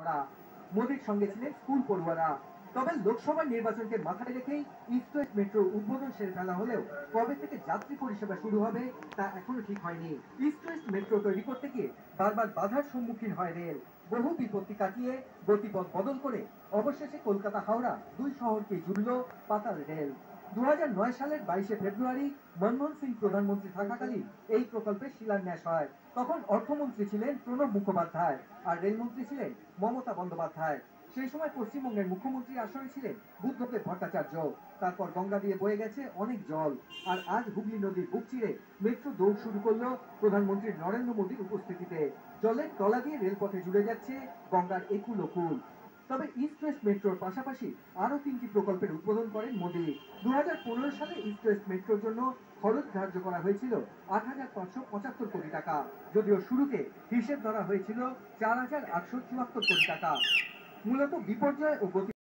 আমরা। মোদির সঙ্গে ছিলেন স্কুল পড়ুয়ারা। তবে লোকসভা নির্বাচনকে মাথায় রেখেই ইস্ট ওয়েস্ট মেট্রোর উদ্বোধন সেরে ফেলা হলেও কবে থেকে যাত্রী পরিষেবা শুরু হবে তা এখনো ঠিক হয়নি। ইস্ট ওয়েস্ট মেট্রো তৈরি করতে গিয়ে বারবার বাধার সম্মুখীন হয় রেল। বহু বিপত্তি কাটিয়ে গতিপথ বদল করে অবশেষে কলকাতা হাওড়া দুই শহরকে জুড়ল পাতাল রেল। 2009 সালের 22 ফেব্রুয়ারি মনমোহন সিং প্রধানমন্ত্রী থাকাকালীন এই প্রকল্পের শিলান্যাস হয়। তখন অর্থমন্ত্রী ছিলেন প্রণব মুখোপাধ্যায় আর রেলমন্ত্রী ছিলেন মমতা বন্দ্যোপাধ্যায়। সেই সময় পশ্চিমবঙ্গের মুখ্যমন্ত্রী আসনে ছিলেন বুদ্ধদেব ভট্টাচার্য। তারপর গঙ্গা দিয়ে বয়ে গেছে অনেক জল, আর আজ হুগলি নদীর বুক চিরে মেট্রো দৌড় শুরু করলো প্রধানমন্ত্রী নরেন্দ্র মোদীর উপস্থিতিতে। জলের তলা দিয়ে রেলপথে জুড়ে যাচ্ছে গঙ্গার একুল ওকুল। তবে ইস্ট ওয়েস্ট মেট্রোর পাশাপাশি আরো 3টি প্রকল্পের উদ্বোধন করেন মোদী। 2015 সালে ইস্ট ওয়েস্ট মেট্রোর জন্য খরচ ধার্য করা হয়েছিল 8,575 কোটি টাকা, যদিও শুরুতে হিসেব ধরা হয়েছিল 4,874 কোটি টাকা। মূলত বিপর্যয় ও গতি